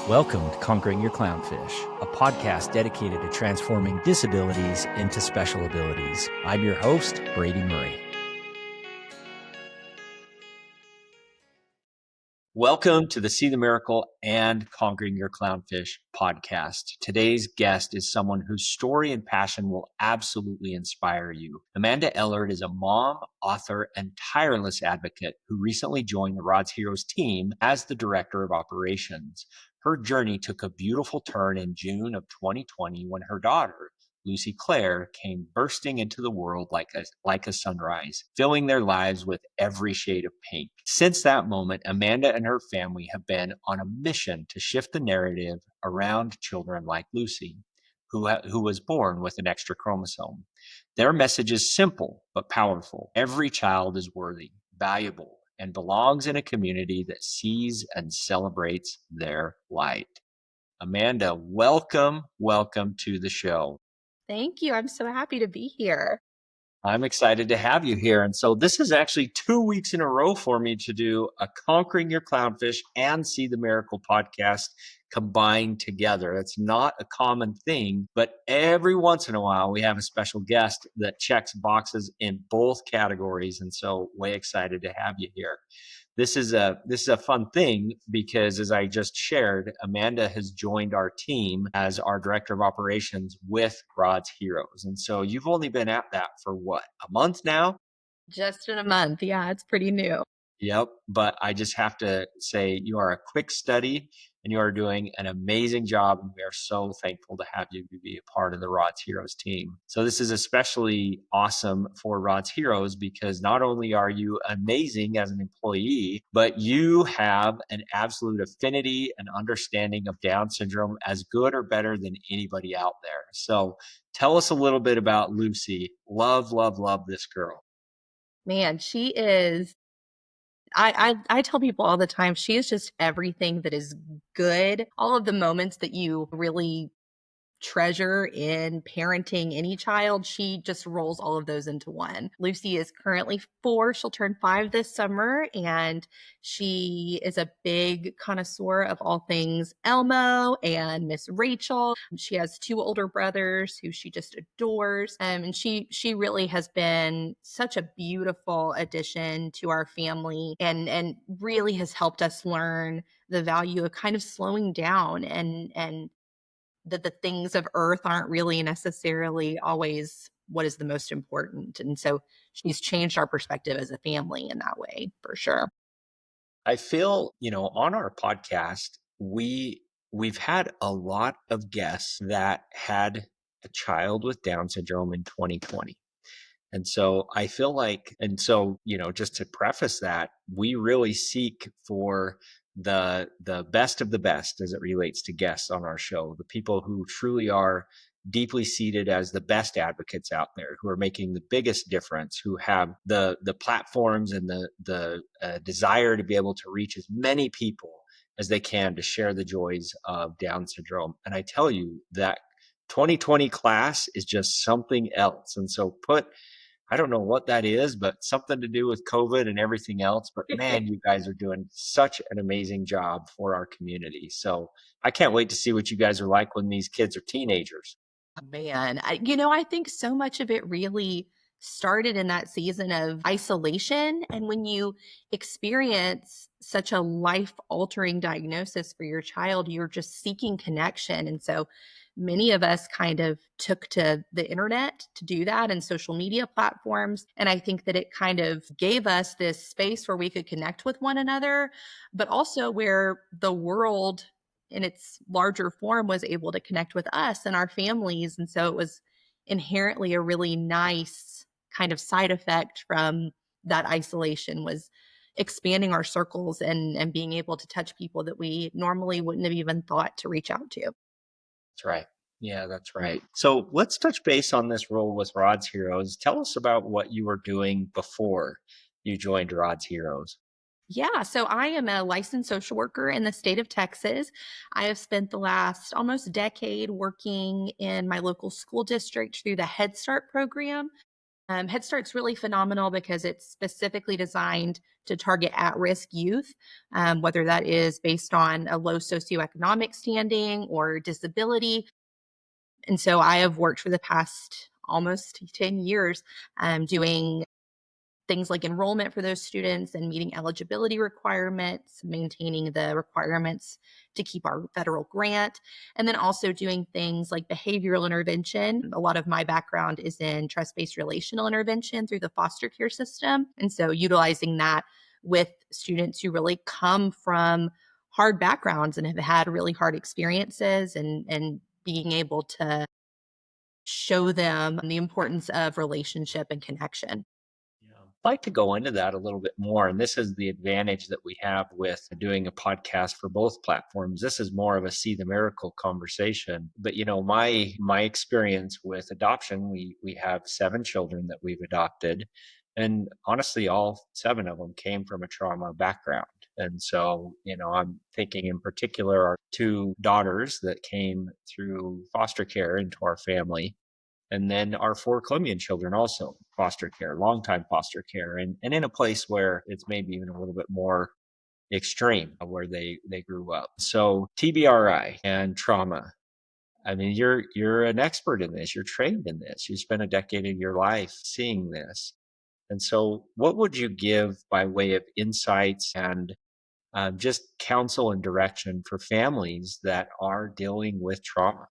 Welcome to Conquering Your Clownfish, a podcast dedicated to transforming disabilities into special abilities. I'm your host, Brady Murray. Welcome to the See the Miracle and Conquering Your Clownfish podcast. Today's guest is someone whose story and passion will absolutely inspire you. Amanda Ellard is a mom, author, and tireless advocate who recently joined the Rod's Heroes team as the Director of Operations. Her journey took a beautiful turn in June of 2020 when her daughter, Lucy Claire, came bursting into the world like a sunrise, filling their lives with every shade of pink. Since that moment, Amanda and her family have been on a mission to shift the narrative around children like Lucy, who was born with an extra chromosome. Their message is simple but powerful. Every child is worthy, valuable, and belongs in a community that sees and celebrates their light. Amanda, welcome to the show. Thank you. I'm so happy to be here. I'm excited to have you here. And so this is actually 2 weeks in a row for me to do a Conquering Your Clownfish and See the Miracle podcast combined together. It's not a common thing, but every once in a while we have a special guest that checks boxes in both categories. And so way excited to have you here. This is a fun thing because, as I just shared, Amanda has joined our team as our Director of Operations with Rod's Heroes. And so you've only been at that for what, a month now? Just in a month. Yeah, it's pretty new. Yep. But I just have to say you are a quick study and you are doing an amazing job. And we are so thankful to have you be a part of the Rod's Heroes team. So this is especially awesome for Rod's Heroes because not only are you amazing as an employee, but you have an absolute affinity and understanding of Down syndrome as good or better than anybody out there. So tell us a little bit about Lucy. Love this girl. Man, she is. I tell people all the time, she is just everything that is good. All of the moments that you really treasure in parenting any child, she just rolls all of those into one. Lucy is currently 4. She'll turn 5 this summer, and she is a big connoisseur of all things Elmo and Miss Rachel. She has 2 older brothers who she just adores. And she really has been such a beautiful addition to our family and really has helped us learn the value of kind of slowing down and that the things of earth aren't really necessarily always what is the most important. And so she's changed our perspective as a family in that way, for sure. I feel, on our podcast, we've had a lot of guests that had a child with Down syndrome in 2020. And so I feel like, just to preface that, we really seek for the best of the best as it relates to guests on our show, the people who truly are deeply seated as the best advocates out there, who are making the biggest difference, who have the platforms and the desire to be able to reach as many people as they can to share the joys of Down syndrome. And I tell you that 2020 class is just something else. And so I don't know what that is, but something to do with COVID and everything else. But man, you guys are doing such an amazing job for our community. So I can't wait to see what you guys are like when these kids are teenagers. Man, I think so much of it really started in that season of isolation. And when you experience such a life altering diagnosis for your child, you're just seeking connection. And so many of us kind of took to the internet to do that and social media platforms. And I think that it kind of gave us this space where we could connect with one another, but also where the world in its larger form was able to connect with us and our families. And so it was inherently a really nice kind of side effect from that isolation was expanding our circles and being able to touch people that we normally wouldn't have even thought to reach out to. That's right. Yeah, that's right. So let's touch base on this role with Rod's Heroes. Tell us about what you were doing before you joined Rod's Heroes. Yeah, so I am a licensed social worker in the state of Texas. I have spent the last almost decade working in my local school district through the Head Start program. Head Start's really phenomenal because it's specifically designed to target at-risk youth, whether that is based on a low socioeconomic standing or disability. And so I have worked for the past almost 10 years doing things like enrollment for those students and meeting eligibility requirements, maintaining the requirements to keep our federal grant, and then also doing things like behavioral intervention. A lot of my background is in trust based relational intervention through the foster care system. And so utilizing that with students who really come from hard backgrounds and have had really hard experiences and being able to show them the importance of relationship and connection. Yeah. I'd like to go into that a little bit more. And this is the advantage that we have with doing a podcast for both platforms. This is more of a see the miracle conversation. But my experience with adoption, we have 7 children that we've adopted. And honestly, all 7 of them came from a trauma background. And so, I'm thinking in particular our 2 daughters that came through foster care into our family, and then our 4 Colombian children also foster care, longtime foster care, and in a place where it's maybe even a little bit more extreme where they grew up. So TBRI and trauma. I mean, you're an expert in this. You're trained in this. You spent a decade of your life seeing this. And so, what would you give by way of insights and just counsel and direction for families that are dealing with trauma?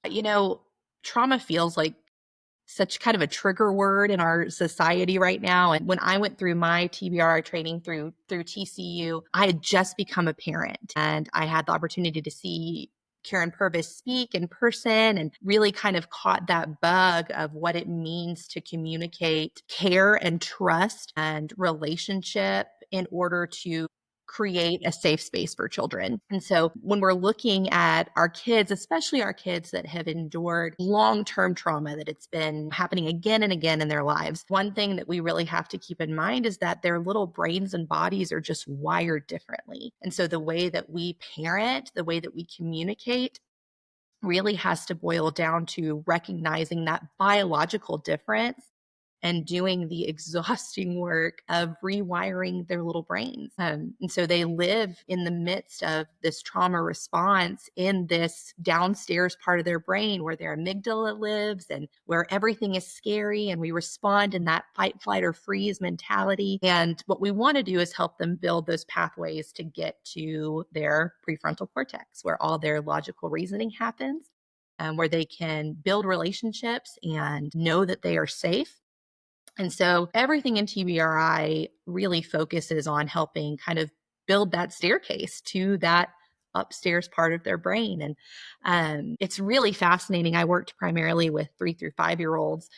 You know, trauma feels like such kind of a trigger word in our society right now. And when I went through my TBR training through TCU, I had just become a parent and I had the opportunity to see Karen Purvis speak in person and really kind of caught that bug of what it means to communicate care and trust and relationship in order to create a safe space for children. And so when we're looking at our kids, especially our kids that have endured long-term trauma, that it's been happening again and again in their lives, one thing that we really have to keep in mind is that their little brains and bodies are just wired differently. And so the way that we parent, the way that we communicate really has to boil down to recognizing that biological difference and doing the exhausting work of rewiring their little brains. And so they live in the midst of this trauma response in this downstairs part of their brain where their amygdala lives and where everything is scary. And we respond in that fight, flight, or freeze mentality. And what we want to do is help them build those pathways to get to their prefrontal cortex, where all their logical reasoning happens. Where they can build relationships and know that they are safe. And so everything in TBRI really focuses on helping kind of build that staircase to that upstairs part of their brain. And it's really fascinating. I worked primarily with 3 through 5 year olds,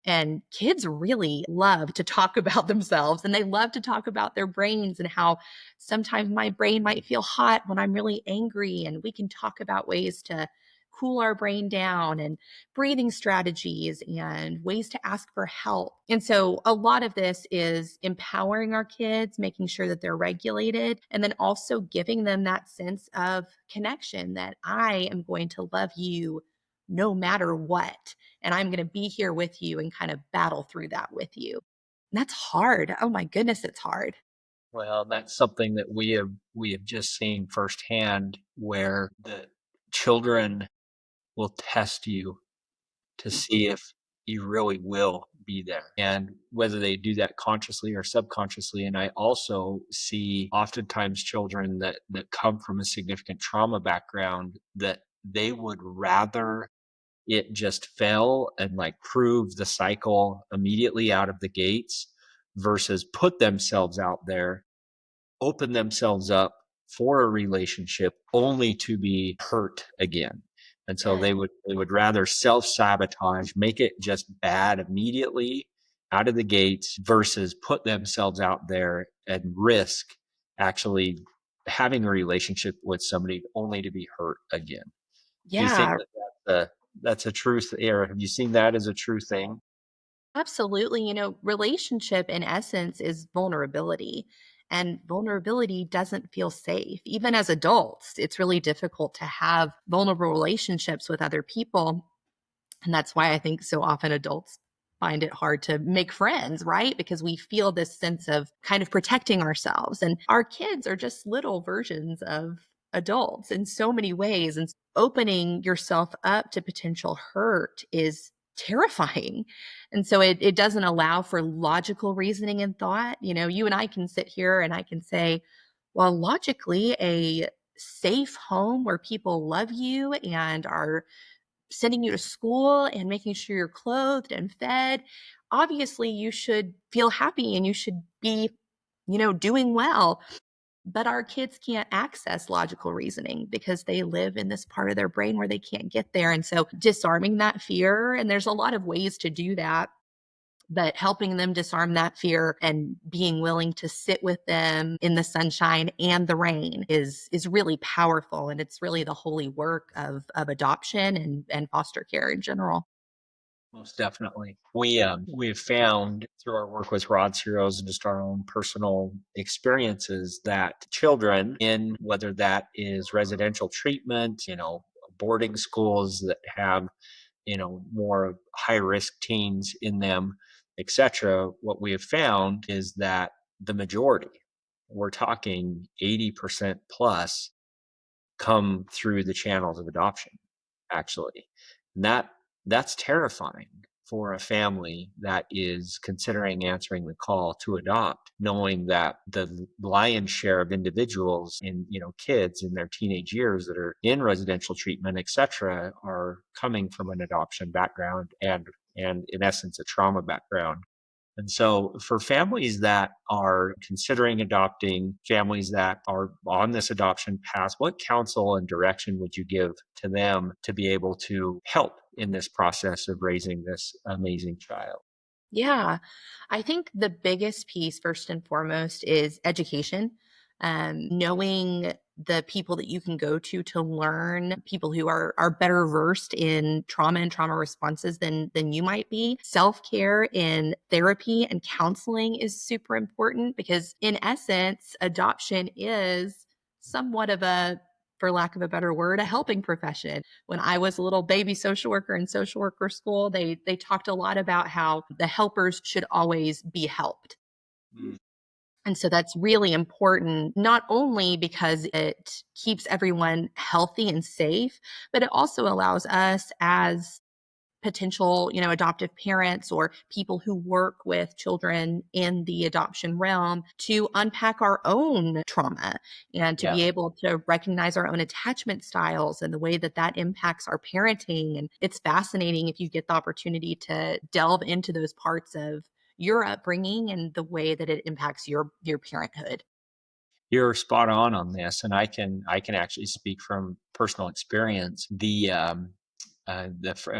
and kids really love to talk about themselves and they love to talk about their brains and how sometimes my brain might feel hot when I'm really angry. And we can talk about ways to cool our brain down and breathing strategies and ways to ask for help. And so a lot of this is empowering our kids, making sure that they're regulated, and then also giving them that sense of connection that I am going to love you no matter what. And I'm going to be here with you and kind of battle through that with you. And that's hard. Oh my goodness, it's hard. Well, that's something that we have just seen firsthand where the children will test you to see if you really will be there. And whether they do that consciously or subconsciously. And I also see oftentimes children that come from a significant trauma background that they would rather it just fell and like prove the cycle immediately out of the gates versus put themselves out there, open themselves up for a relationship only to be hurt again. And so Yes. they would rather self-sabotage, make it just bad immediately out of the gates versus put themselves out there and risk actually having a relationship with somebody only to be hurt again. Do you think Yeah, that that's a truth, or have you seen that as a true thing? absolutely. Relationship in essence is vulnerability. And vulnerability doesn't feel safe. Even as adults, it's really difficult to have vulnerable relationships with other people. And that's why I think so often adults find it hard to make friends, right? Because we feel this sense of kind of protecting ourselves. And our kids are just little versions of adults in so many ways. And opening yourself up to potential hurt is terrifying. And so it doesn't allow for logical reasoning and thought. You know, you and I can sit here and I can say, well, logically, a safe home where people love you and are sending you to school and making sure you're clothed and fed, obviously you should feel happy and you should be, doing well. But our kids can't access logical reasoning because they live in this part of their brain where they can't get there. And so disarming that fear, and there's a lot of ways to do that, but helping them disarm that fear and being willing to sit with them in the sunshine and the rain is really powerful, and it's really the holy work of adoption and foster care in general. Most definitely. We have found through our work with Rod's Heroes and just our own personal experiences that children in whether that is residential treatment, boarding schools that have, more of high risk teens in them, etc. What we have found is that the majority, we're talking 80% plus, come through the channels of adoption, actually. And that's terrifying for a family that is considering answering the call to adopt, knowing that the lion's share of individuals in, kids in their teenage years that are in residential treatment, etc., are coming from an adoption background and in essence a trauma background. And so, for families that are considering adopting, families that are on this adoption path, what counsel and direction would you give to them to be able to help in this process of raising this amazing child? Yeah. I think the biggest piece, first and foremost, is education. Knowing the people that you can go to learn, people who are better versed in trauma and trauma responses than you might be. Self-care in therapy and counseling is super important because in essence, adoption is somewhat of a, for lack of a better word, a helping profession. When I was a little baby social worker in social worker school, they talked a lot about how the helpers should always be helped. Mm. And so that's really important, not only because it keeps everyone healthy and safe, but it also allows us as potential, adoptive parents or people who work with children in the adoption realm to unpack our own trauma and to Yeah. be able to recognize our own attachment styles and the way that that impacts our parenting. And it's fascinating if you get the opportunity to delve into those parts of your upbringing and the way that it impacts your parenthood. You're spot on this, and I can actually speak from personal experience. The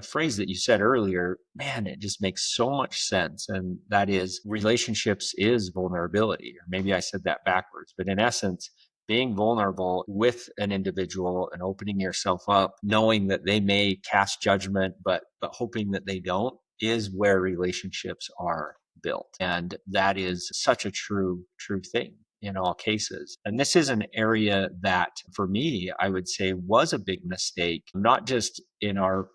phrase that you said earlier, man, it just makes so much sense, and that is relationships is vulnerability. Or maybe I said that backwards, but in essence, being vulnerable with an individual and opening yourself up, knowing that they may cast judgment, but hoping that they don't, is where relationships are built, and that is such a true thing in all cases. And this is an area that for me, I would say was a big mistake, not just in our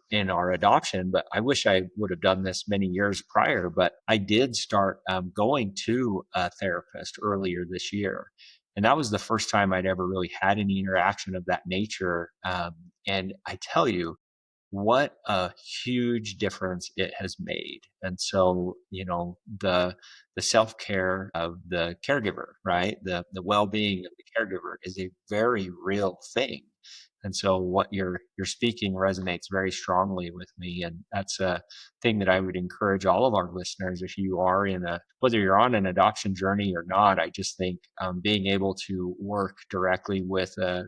adoption, but I wish I would have done this many years prior. But I did start going to a therapist earlier this year. And that was the first time I'd ever really had any interaction of that nature. And I tell you, what a huge difference it has made. And so, the self-care of the caregiver, right? The well-being of the caregiver is a very real thing. And so what you're speaking resonates very strongly with me. And that's a thing that I would encourage all of our listeners, if you are whether you're on an adoption journey or not, I just think being able to work directly with a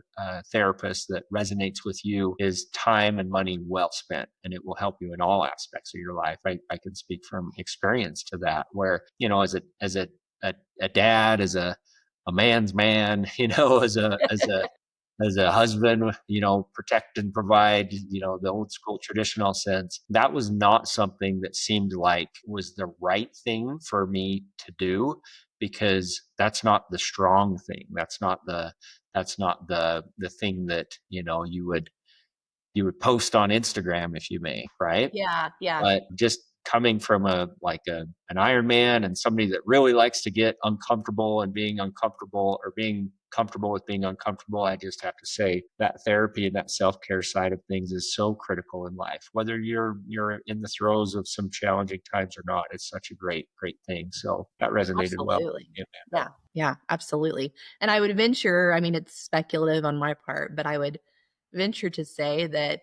therapist that resonates with you is time and money well spent, and it will help you in all aspects of your life. I can speak from experience to that, where, as a dad, as a man's man, as a husband, protect and provide, the old school traditional sense. That was not something that seemed like was the right thing for me to do, because that's not the strong thing. That's not the thing that, you would post on Instagram, if you may, right? Yeah, yeah. But just coming from an Iron Man and somebody that really likes to get uncomfortable and being uncomfortable, or being comfortable with being uncomfortable, I just have to say that therapy and that self-care side of things is so critical in life. Whether you're in the throes of some challenging times or not, it's such a great thing. So that resonated well with Absolutely. me, Amanda. Yeah. Yeah, absolutely. And I would venture, I mean, it's speculative on my part, but I would venture to say that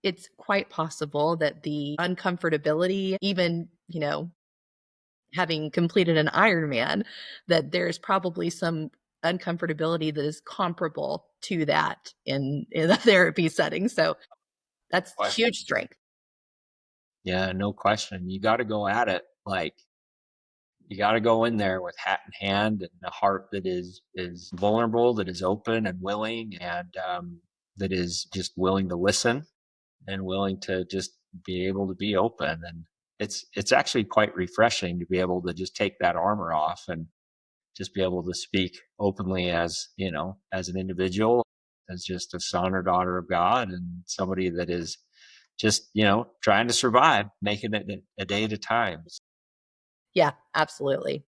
it's quite possible that the uncomfortability, even, having completed an Ironman, that there's probably some uncomfortability that is comparable to that in a therapy setting. So that's Question. huge strength. Yeah, no question. You got to go at it. You got to go in there with hat in hand and a heart that is vulnerable, that is open and willing, and that is just willing to listen and willing to just be able to be open. And it's actually quite refreshing to be able to just take that armor off and just be able to speak openly, as as an individual, as just a son or daughter of God, and somebody that is just trying to survive, making it a day at a time. Yeah, absolutely.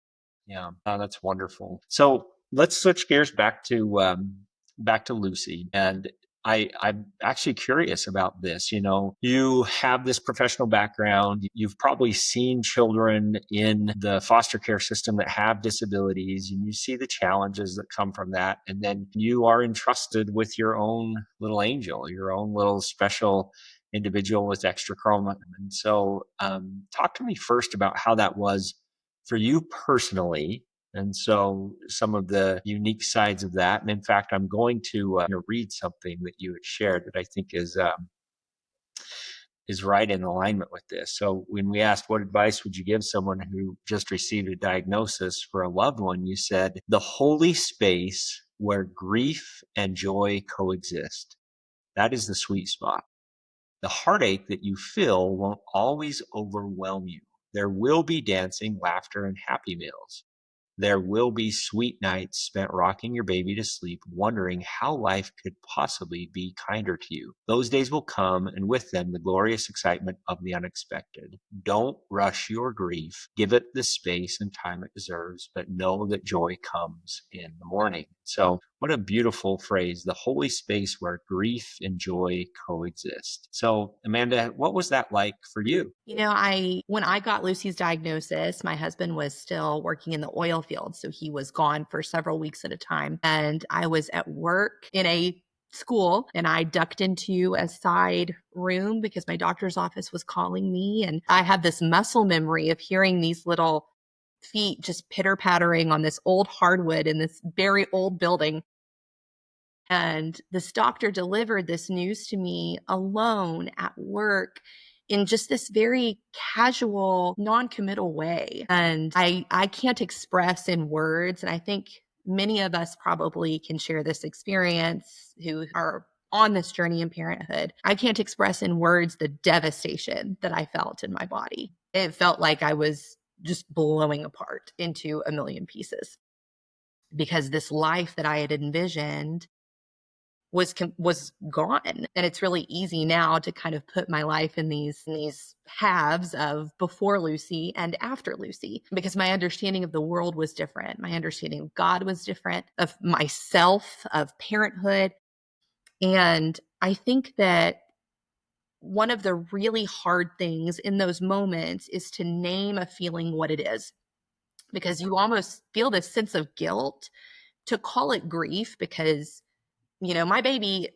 Yeah, oh, that's wonderful. So let's switch gears back to Lucy, and I'm actually curious about this. You have this professional background. You've probably seen children in the foster care system that have disabilities, and you see the challenges that come from that. And then you are entrusted with your own little angel, your own little special individual with extra chroma. And so, talk to me first about how that was for you personally, and so some of the unique sides of that. And in fact, I'm going to read something that you had shared that I think is right in alignment with this. So when we asked what advice would you give someone who just received a diagnosis for a loved one, you said the holy space where grief and joy coexist. That is the sweet spot. The heartache that you feel won't always overwhelm you. There will be dancing, laughter, and happy meals. There will be sweet nights spent rocking your baby to sleep, wondering how life could possibly be kinder to you. Those days will come, and with them, the glorious excitement of the unexpected. Don't rush your grief. Give it the space and time it deserves, but know that joy comes in the morning. So, what a beautiful phrase, the holy space where grief and joy coexist. So, Amanda, what was that like for you? I when I got Lucy's diagnosis, my husband was still working in the oil field, so he was gone for several weeks at a time, and I was at work in a school, and I ducked into a side room because my doctor's office was calling me, and I have this muscle memory of hearing these little feet just pitter-pattering on this old hardwood in this very old building. And this doctor delivered this news to me alone at work in just this very casual, non-committal way. And I can't express in words. And I think many of us probably can share this experience who are on this journey in parenthood. I can't express in words the devastation that I felt in my body. It felt like I was just blowing apart into a million pieces because this life that I had envisioned was gone. And it's really easy now to kind of put my life in these halves of before Lucy and after Lucy, because my understanding of the world was different. My understanding of God was different, of myself, of parenthood. And I think that one of the really hard things in those moments is to name a feeling what it is, because you almost feel this sense of guilt to call it grief because my baby,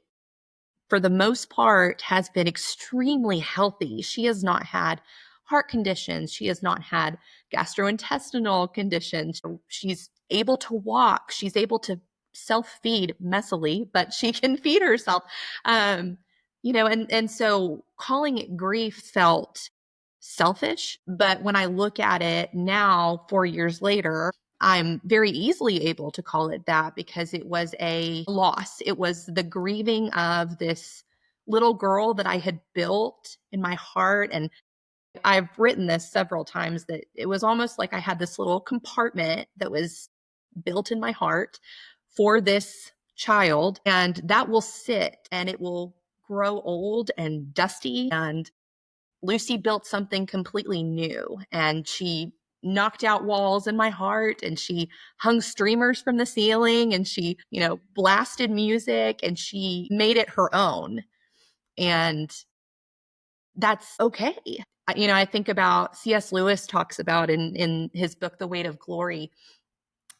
for the most part, has been extremely healthy. She has not had heart conditions. She has not had gastrointestinal conditions. She's able to walk. She's able to self feed messily, but she can feed herself. Um, and so calling it grief felt selfish. But when I look at it now, 4 years later, I'm very easily able to call it that because it was a loss. It was the grieving of this little girl that I had built in my heart. And I've written this several times that it was almost like I had this little compartment that was built in my heart for this child, and that will sit and it will grow old and dusty. And Lucy built something completely new, and she knocked out walls in my heart, and she hung streamers from the ceiling, and she, blasted music, and she made it her own. And that's okay. I think about C.S. Lewis talks about in his book, The Weight of Glory,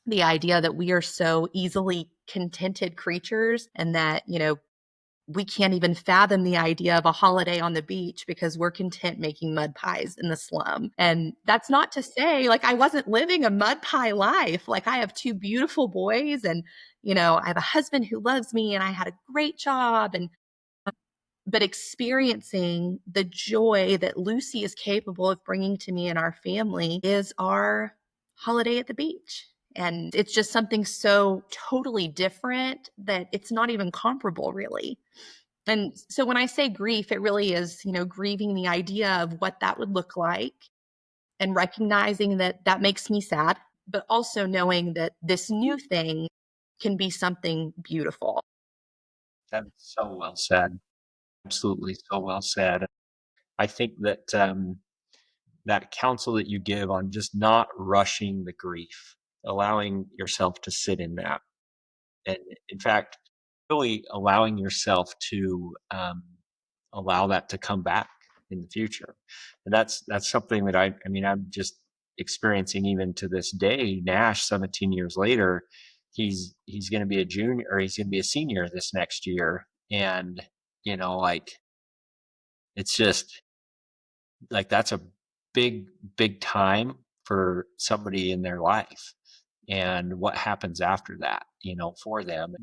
the idea that we are so easily contented creatures, and that, we can't even fathom the idea of a holiday on the beach because we're content making mud pies in the slum. And that's not to say like I wasn't living a mud pie life. Like I have two beautiful boys, and, I have a husband who loves me, and I had a great job. And but experiencing the joy that Lucy is capable of bringing to me and our family is our holiday at the beach. And it's just something so totally different that it's not even comparable, really. And so when I say grief, it really is, grieving the idea of what that would look like, and recognizing that that makes me sad, but also knowing that this new thing can be something beautiful. That's so well said. Absolutely so well said. I think that that counsel that you give on just not rushing the grief, allowing yourself to sit in that, and in fact, really allowing yourself to allow that to come back in the future. And that's something that I mean, I'm just experiencing even to this day. Nash, 17 years later, he's going to be a junior, or he's going to be a senior this next year, and like it's just like that's a big time for somebody in their life, and what happens after that, for them.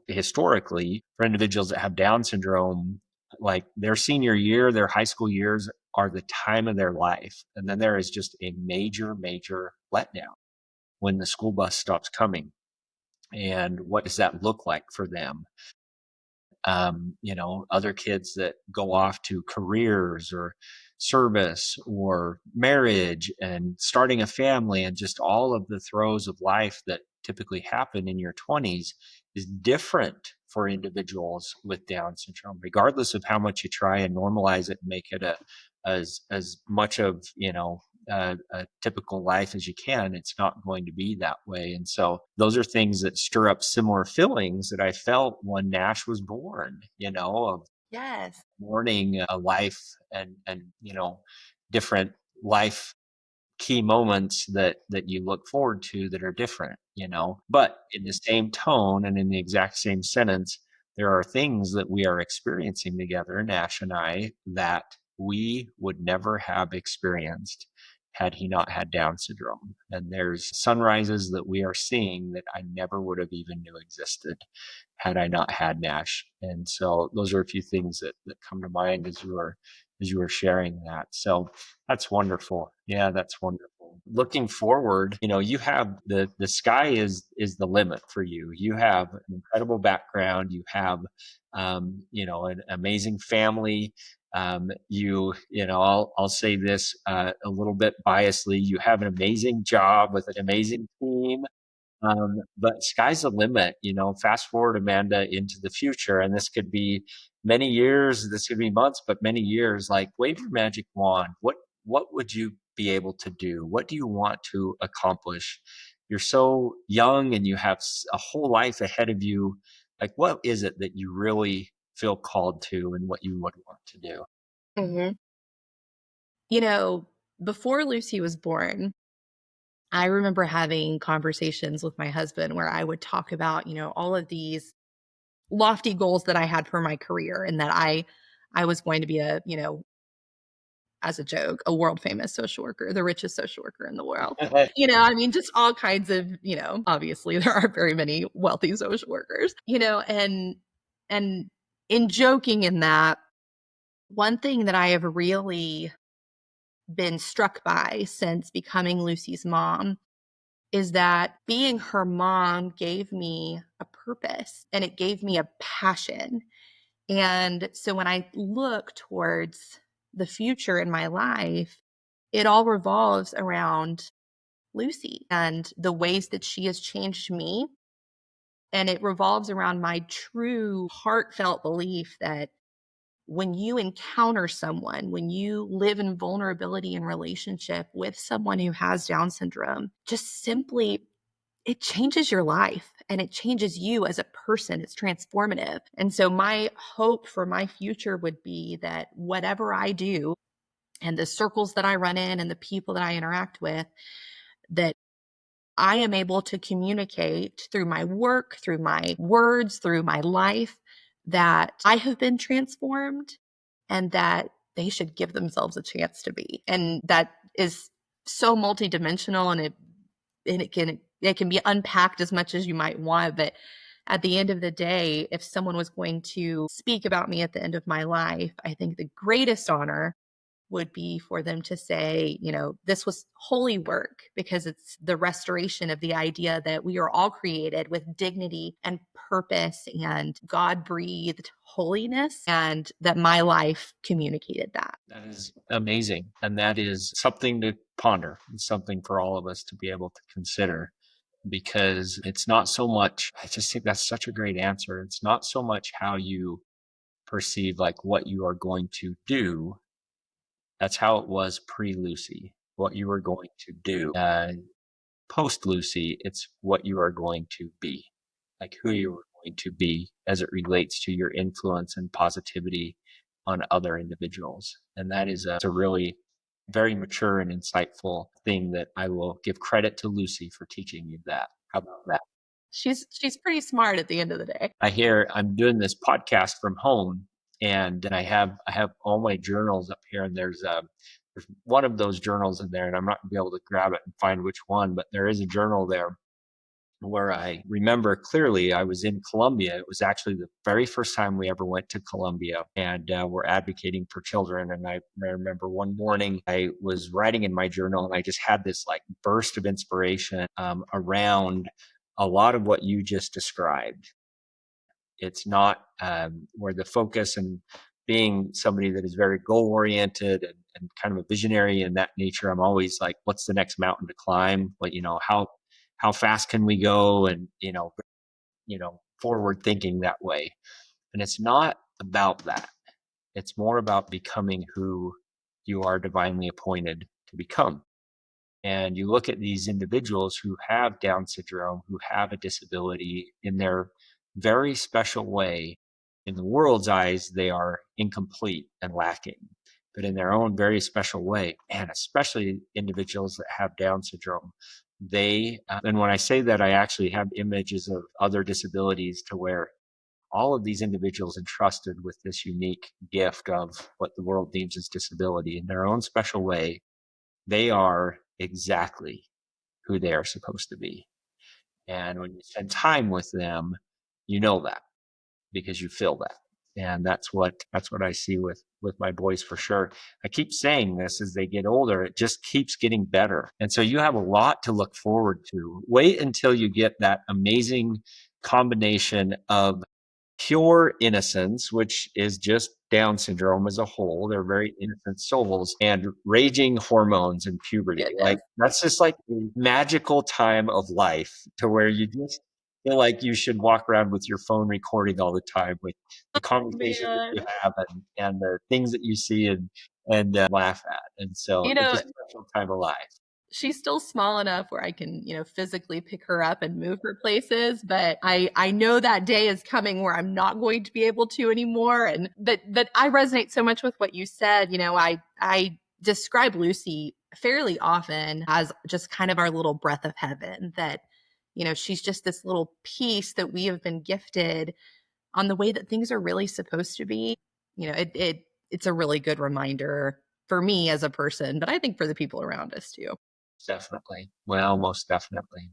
Historically, for individuals that have Down syndrome, like their senior year, their high school years are the time of their life, and then there is just a major letdown when the school bus stops coming. And what does that look like for them? Other kids that go off to careers or service or marriage and starting a family, and just all of the throes of life that typically happen in your 20s is different for individuals with Down syndrome, regardless of how much you try and normalize it and make it as much of a typical life as you can. It's not going to be that way. And so those are things that stir up similar feelings that I felt when Nash was born, of Yes. mourning a life, and different life key moments that you look forward to that are different, but in the same tone and in the exact same sentence, there are things that we are experiencing together, Nash and I, that we would never have experienced had he not had Down syndrome. And there's sunrises that we are seeing that I never would have even knew existed had I not had Nash. And so those are a few things that come to mind as you were sharing that. So that's wonderful. Yeah, that's wonderful. Looking forward, you have the sky is the limit for you. You have an incredible background. You have an amazing family. I'll say this a little bit biasly. You have an amazing job with an amazing team. But sky's the limit, fast forward, Amanda, into the future. And this could be many years, this could be months, but many years. Like, wave your magic wand. What would you be able to do? What do you want to accomplish? You're so young and you have a whole life ahead of you. Like, what is it that you really feel called to, and what you would want to do? Hmm. You know, Before Lucy was born, I remember having conversations with my husband where I would talk about, all of these lofty goals that I had for my career, and that I was going to be as a joke, a world famous social worker, the richest social worker in the world. Just all kinds of, obviously there are very many wealthy social workers, and in joking in that, one thing that I have really been struck by since becoming Lucy's mom is that being her mom gave me a purpose, and it gave me a passion. And so when I look towards the future in my life, it all revolves around Lucy and the ways that she has changed me. And it revolves around my true heartfelt belief that when you encounter someone, when you live in vulnerability in relationship with someone who has Down syndrome, just simply it changes your life and it changes you as a person. It's transformative. And so, my hope for my future would be that whatever I do and the circles that I run in and the people that I interact with, that I am able to communicate through my work, through my words, through my life, that I have been transformed and that they should give themselves a chance to be. And that is so multidimensional, and it can be unpacked as much as you might want. But at the end of the day, if someone was going to speak about me at the end of my life, I think the greatest honor would be for them to say, this was holy work, because it's the restoration of the idea that we are all created with dignity and purpose and God breathed holiness, and that my life communicated that. That is amazing. And that is something to ponder. It's something for all of us to be able to consider, because it's not so much, I just think that's such a great answer. It's not so much how you perceive like what you are going to do. That's how it was pre Lucy, what you were going to do. Post Lucy, it's what you are going to be, like who you are going to be as it relates to your influence and positivity on other individuals. And that is a really very mature and insightful thing that I will give credit to Lucy for teaching you that. How about that? She's pretty smart at the end of the day. I hear I'm doing this podcast from home, and I have all my journals up here, and there's one of those journals in there, and I'm not gonna be able to grab it and find which one, but there is a journal there where I remember clearly I was in Colombia. It was actually the very first time we ever went to Colombia, and we're advocating for children. And I remember one morning I was writing in my journal, and I just had this like burst of inspiration around a lot of what you just described. It's not where the focus and being somebody that is very goal oriented and kind of a visionary in that nature. I'm always like, what's the next mountain to climb? But how fast can we go? And forward thinking that way. And it's not about that. It's more about becoming who you are divinely appointed to become. And you look at these individuals who have Down syndrome, who have a disability in their very special way. In the world's eyes, they are incomplete and lacking, but in their own very special way, and especially individuals that have Down syndrome, and when I say that, I actually have images of other disabilities to where all of these individuals entrusted with this unique gift of what the world deems as disability in their own special way, they are exactly who they are supposed to be. And when you spend time with them, you know that because you feel that. And that's what I see with my boys for sure. I keep saying this, as they get older, it just keeps getting better. And so you have a lot to look forward to. Wait until you get that amazing combination of pure innocence, which is just Down syndrome as a whole. They're very innocent souls, and raging hormones and puberty. Goodness. Like that's just like a magical time of life to where you just feel like you should walk around with your phone recording all the time with the conversations that Man. you have and the things that you see and laugh at. And so You it's know, a special time of life. she's still small enough where I can, physically pick her up and move her places, but I know that day is coming where I'm not going to be able to anymore. And but I resonate so much with what you said. I describe Lucy fairly often as just kind of our little breath of heaven, that she's just this little piece that we have been gifted on the way that things are really supposed to be. It's a really good reminder for me as a person, but I think for the people around us too. Definitely. Well, most definitely.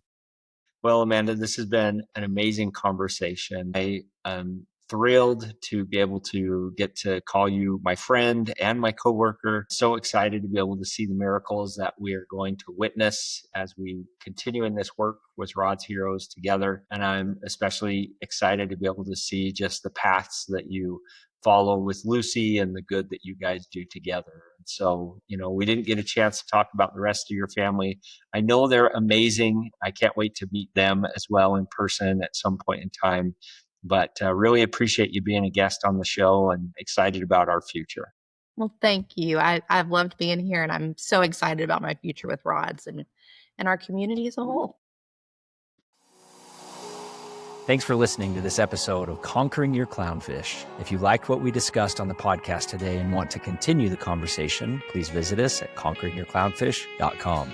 Well, Amanda, this has been an amazing conversation. I am thrilled to be able to get to call you my friend and my coworker. So excited to be able to see the miracles that we are going to witness as we continue in this work with Rod's Heroes together. And I'm especially excited to be able to see just the paths that you follow with Lucy and the good that you guys do together. So, we didn't get a chance to talk about the rest of your family. I know they're amazing. I can't wait to meet them as well in person at some point in time. But really appreciate you being a guest on the show and excited about our future. Well, thank you. I've loved being here, and I'm so excited about my future with rods and our community as a whole. Thanks for listening to this episode of Conquering Your Clownfish. If you liked what we discussed on the podcast today and want to continue the conversation, please visit us at conqueringyourclownfish.com.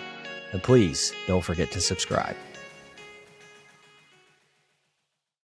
And please don't forget to subscribe.